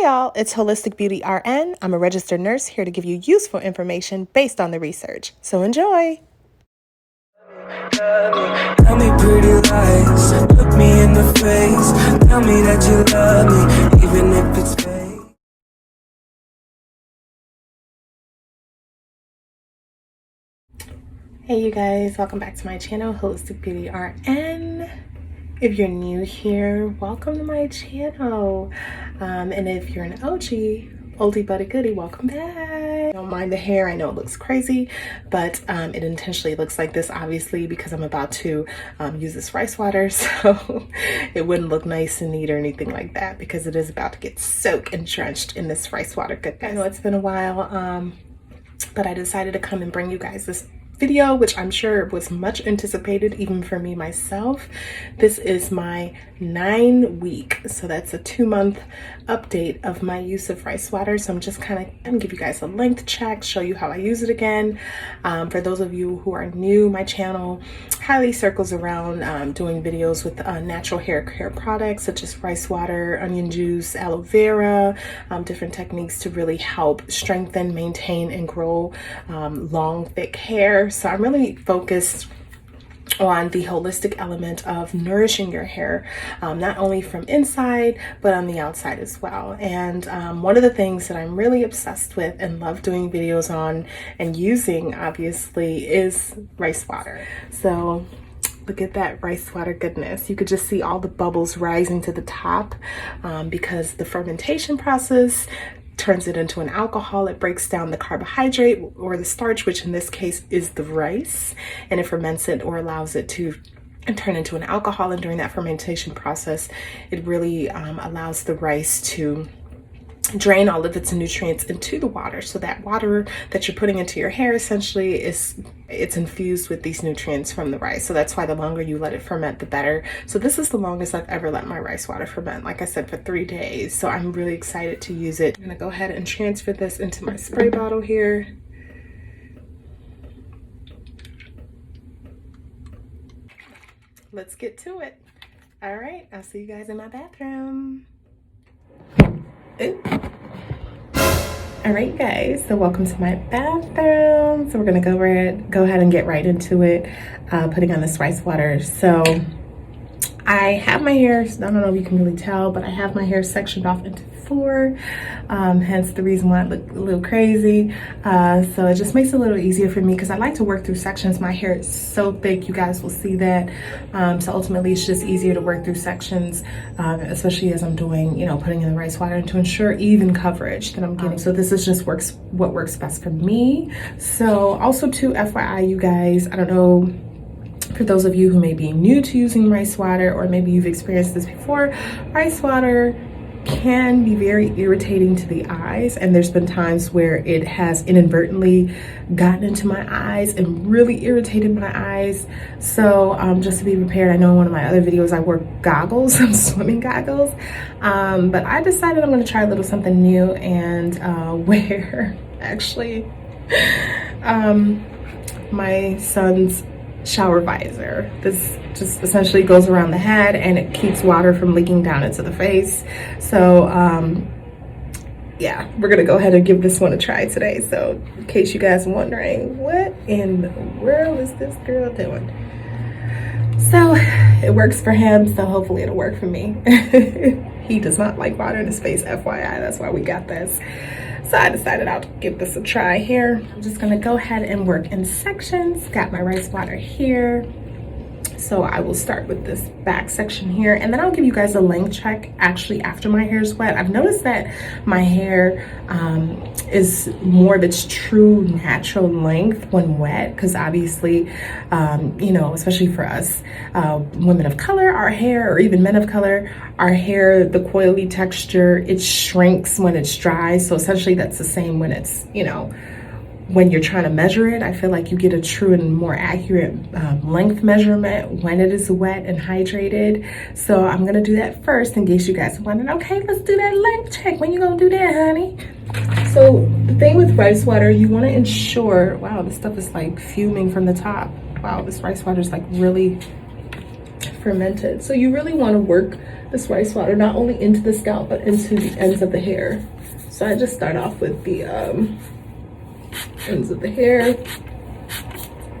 y'all, it's Holistic Beauty RN. I'm a registered nurse here to give you useful information based on the research. So enjoy. Tell me pretty lies, look me in the face, tell me that you love me, even if it's fake. Hey you guys, welcome back to my channel, Holistic Beauty RN. If you're new here, welcome to my channel. And if you're an oldie but a goodie, welcome back. Don't mind the hair, I know it looks crazy, but it intentionally looks like this, obviously, because I'm about to use this rice water, so it wouldn't look nice and neat or anything like that, because it is about to get soaked and drenched in this rice water goodness. I know it's been a while, but I decided to come and bring you guys this video, which I'm sure was much anticipated even for me myself. This is my 9-week, so that's a 2-month update of my use of rice water. So I'm just kind of gonna give you guys a length check, show you how I use it again. For those of you who are new, my channel highly circles around doing videos with natural hair care products such as rice water, onion juice, aloe vera, different techniques to really help strengthen, maintain, and grow long, thick hair. So I'm really focused on the holistic element of nourishing your hair, not only from inside, but on the outside as well. And one of the things that I'm really obsessed with and love doing videos on and using, obviously, is rice water. So look at that rice water goodness. You could just see all the bubbles rising to the top because the fermentation process turns it into an alcohol. It breaks down the carbohydrate or the starch, which in this case is the rice, and it ferments it or allows it to turn into an alcohol. And during that fermentation process, it really allows the rice to drain all of its nutrients into the water. So that water that you're putting into your hair essentially it's infused with these nutrients from the rice. So that's why the longer you let it ferment, the better. So this is the longest I've ever let my rice water ferment, like I said, for 3 days. So I'm really excited to use it. I'm gonna go ahead and transfer this into my spray bottle here. Let's get to it. All right, I'll see you guys in my bathroom. Ooh. All right, guys, so welcome to my bathroom. So we're gonna go ahead and get right into it, putting on this rice water. So I have my hair, I don't know if you can really tell, but I have my hair sectioned off into 4, hence the reason why I look a little crazy. So it just makes it a little easier for me because I like to work through sections. My hair is so thick, you guys will see that. So ultimately it's just easier to work through sections, especially as I'm doing, putting in the rice water, and to ensure even coverage that I'm getting. So this is just what works best for me. So also too, FYI, you guys, I don't know, for those of you who may be new to using rice water, or maybe you've experienced this before, rice water can be very irritating to the eyes, and there's been times where it has inadvertently gotten into my eyes and really irritated my eyes. So just to be prepared, I know in one of my other videos I wore goggles, some swimming goggles, but I decided I'm going to try a little something new and wear actually my son's shower visor. This just essentially goes around the head and it keeps water from leaking down into the face. So yeah, we're gonna go ahead and give this one a try today. So in case you guys are wondering, what in the world is this girl doing? So it works for him, so hopefully it'll work for me. He does not like water in his face, FYI, that's why we got this. So I decided I'll give this a try here. I'm just gonna go ahead and work in sections. Got my rice water here. So I will start with this back section here, and then I'll give you guys a length check actually after my hair is wet. I've noticed that my hair is more of its true natural length when wet, because obviously, especially for us women of color, our hair, or even men of color, our hair, the coily texture, it shrinks when it's dry. So essentially that's the same when it's, when you're trying to measure it. I feel like you get a true and more accurate length measurement when it is wet and hydrated. So I'm gonna do that first in case you guys are wondering, okay, let's do that length check. When you gonna do that, honey? So the thing with rice water, you wanna ensure, wow, this stuff is like fuming from the top. Wow, this rice water is like really fermented. So you really want to work this rice water not only into the scalp but into the ends of the hair. So I just start off with the ends of the hair,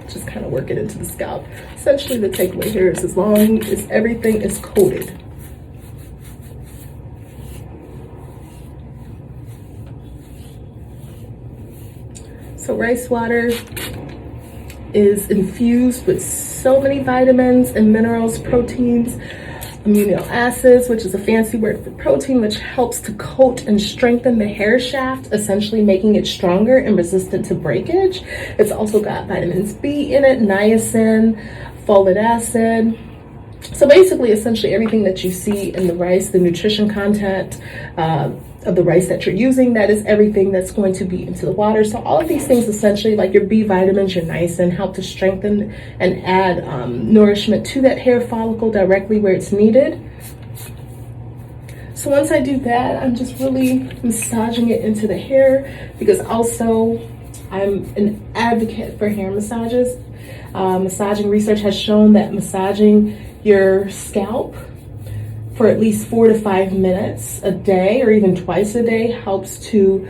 just kind of work it into the scalp. Essentially the takeaway here is as long as everything is coated. So rice water is infused with so many vitamins and minerals, proteins, amino acids, which is a fancy word for protein, which helps to coat and strengthen the hair shaft, essentially making it stronger and resistant to breakage. It's also got vitamins B in it, niacin, folic acid. So basically, essentially everything that you see in the rice, the nutrition content of the rice that you're using, that is everything that's going to be into the water. So all of these things, essentially like your B vitamins, your niacin, help to strengthen and add nourishment to that hair follicle directly where it's needed. So once I do that, I'm just really massaging it into the hair, because also I'm an advocate for hair massages. Massaging research has shown that massaging your scalp for at least 4 to 5 minutes a day, or even twice a day, helps to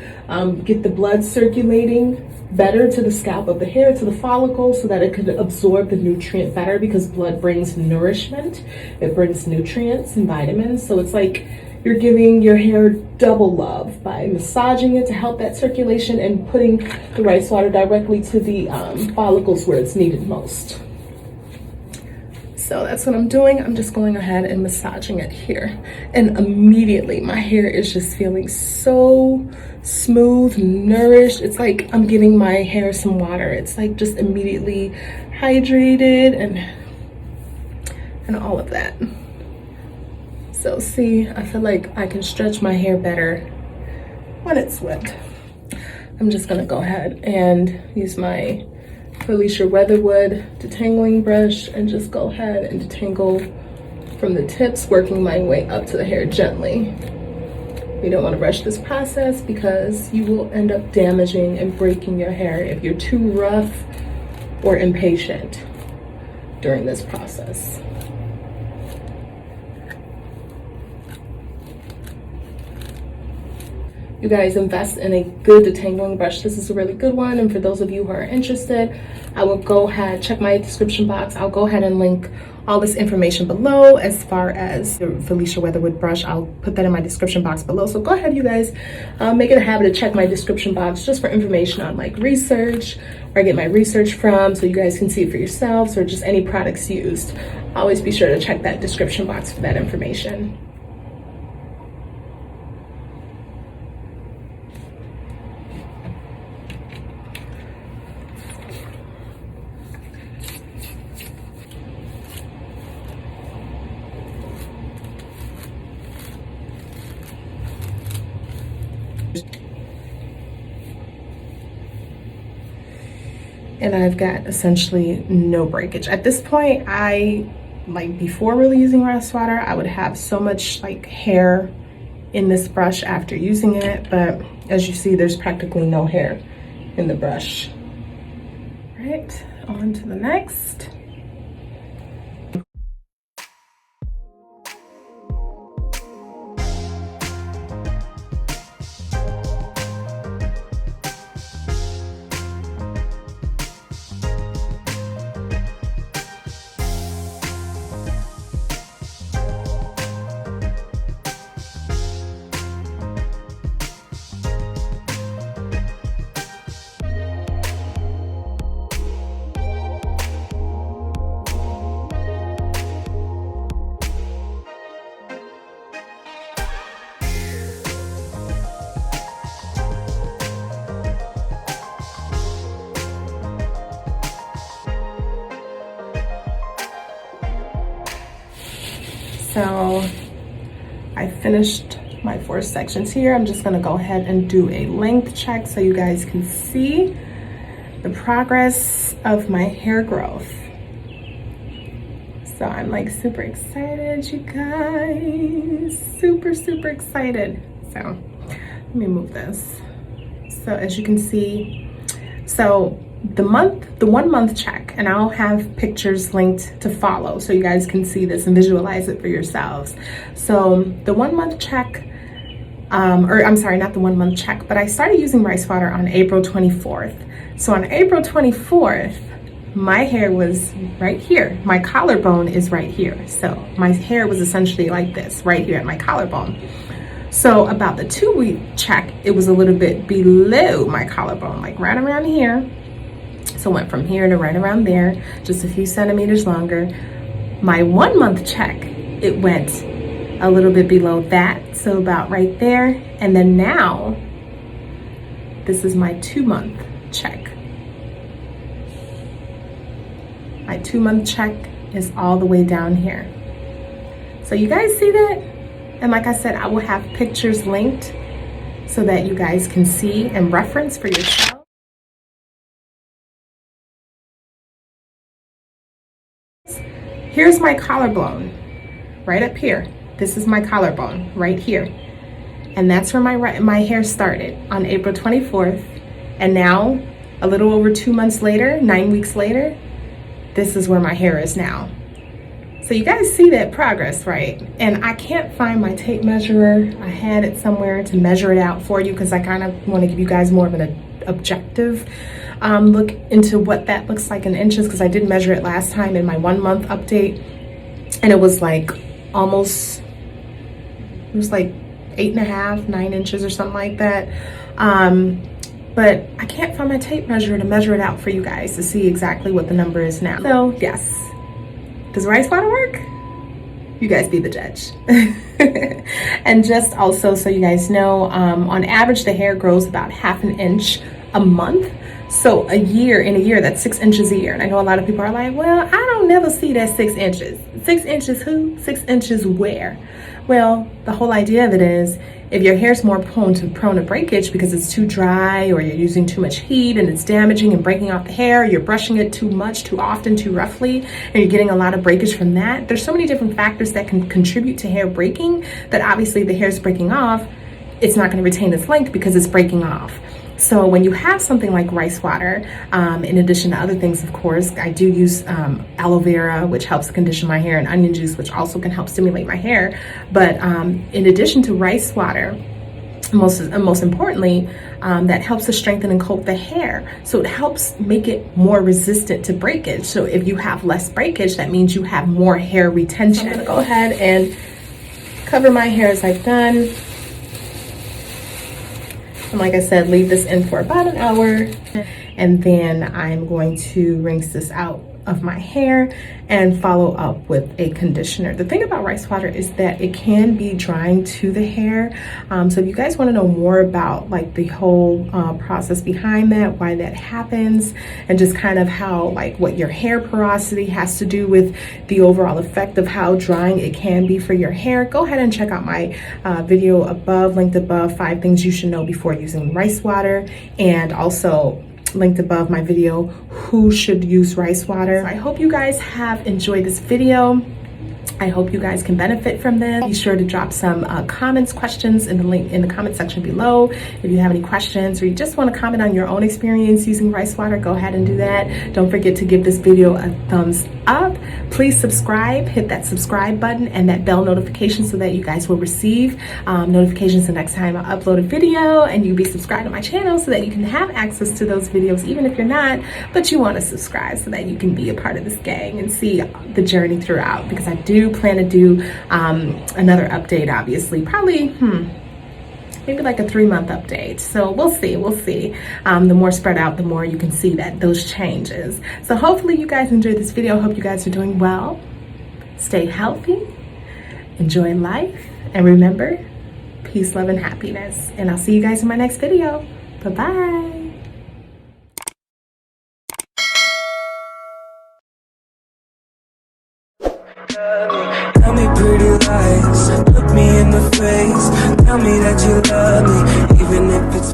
get the blood circulating better to the scalp of the hair, to the follicle, so that it can absorb the nutrient better, because blood brings nourishment. It brings nutrients and vitamins. So it's like you're giving your hair double love by massaging it to help that circulation and putting the rice water directly to the follicles where it's needed most. So that's what I'm doing. I'm just going ahead and massaging it here. And immediately my hair is just feeling so smooth, nourished. It's like I'm giving my hair some water. It's like just immediately hydrated and all of that. So see, I feel like I can stretch my hair better when it's wet. I'm just gonna go ahead and use my FELECIA Weatherwood detangling brush and just go ahead and detangle from the tips, working my way up to the hair gently. You don't want to rush this process, because you will end up damaging and breaking your hair if you're too rough or impatient during this process. You guys, invest in a good detangling brush. This is a really good one, and for those of you who are interested, I will go ahead, check my description box. I'll go ahead and link all this information below. As far as the FELECIA Weatherwood brush, I'll put that in my description box below. So go ahead, you guys, make it a habit to check my description box just for information on like research, where I get my research from, so you guys can see it for yourselves, or just any products used. Always be sure to check that description box for that information. And I've got essentially no breakage. At this point, before really using rice water, I would have so much like hair in this brush after using it, but as you see, there's practically no hair in the brush. All right, on to the next. So I finished my 4 sections here. I'm just gonna go ahead and do a length check so you guys can see the progress of my hair growth. So I'm like super excited, you guys, super excited. So let me move this. So as you can see, so the 1 month check, and I'll have pictures linked to follow so you guys can see this and visualize it for yourselves. So the 1 month check, or I'm sorry, not the 1 month check, but I started using rice water on April 24th. So on April 24th, my hair was right here. My collarbone is right here. So my hair was essentially like this, right here at my collarbone. So about the 2 week check, it was a little bit below my collarbone, like right around here. So went from here to right around there, just a few centimeters longer. My 1 month check, it went a little bit below that, so about right there. And then now, this is my 2 month check. My 2 month check is all the way down here. So you guys see that? And like I said, I will have pictures linked so that you guys can see and reference for yourself. Here's my collarbone, right up here. This is my collarbone, right here. And that's where my hair started on April 24th. And now, a little over 2 months later, 9 weeks later, this is where my hair is now. So you guys see that progress, right? And I can't find my tape measurer. I had it somewhere to measure it out for you because I kind of want to give you guys more of an objective look into what that looks like in inches, because I did measure it last time in my 1 month update, and it was like almost, it was like 8.5, 9 inches or something like that. But I can't find my tape measure to measure it out for you guys to see exactly what the number is now. So yes, does rice water work? You guys be the judge. And just also so you guys know, on average the hair grows about 1/2 inch a month. So in a year, that's 6 inches a year. And I know a lot of people are like, well, I don't never see that 6 inches. 6 inches who? 6 inches where? Well, the whole idea of it is, if your hair's more prone to breakage because it's too dry, or you're using too much heat and it's damaging and breaking off the hair, you're brushing it too much, too often, too roughly, and you're getting a lot of breakage from that. There's so many different factors that can contribute to hair breaking that obviously the hair's breaking off, it's not going to retain its length because it's breaking off. So when you have something like rice water, in addition to other things, of course, I do use aloe vera, which helps condition my hair, and onion juice, which also can help stimulate my hair. But in addition to rice water, most importantly, that helps to strengthen and coat the hair. So it helps make it more resistant to breakage. So if you have less breakage, that means you have more hair retention. So I'm gonna go ahead and cover my hair as I've done. And like I said, leave this in for about an hour. And then I'm going to rinse this out of my hair and follow up with a conditioner. The thing about rice water is that it can be drying to the hair. So if you guys want to know more about like the whole process behind that, why that happens, and just kind of how like what your hair porosity has to do with the overall effect of how drying it can be for your hair, go ahead and check out my video above, linked above, 5 things you should know before using rice water, and also linked above my video, who should use rice water. So I hope you guys have enjoyed this video. I hope you guys can benefit from this. Be sure to drop some comments, questions in the link in the comment section below. If you have any questions or you just want to comment on your own experience using rice water, go ahead and do that. Don't forget to give this video a thumbs up. Please subscribe, hit that subscribe button and that bell notification so that you guys will receive notifications the next time I upload a video, and you'll be subscribed to my channel so that you can have access to those videos even if you're not, but you want to subscribe so that you can be a part of this gang and see the journey throughout, because I do plan to do another update, obviously, probably maybe like a 3-month update. So we'll see. The more spread out, the more you can see that those changes. So hopefully you guys enjoyed this video. Hope you guys are doing well. Stay healthy, enjoy life, and remember, peace, love, and happiness. And I'll see you guys in my next video. Bye-bye. Tell me pretty lies, look me in the face, tell me that you love me, even if it's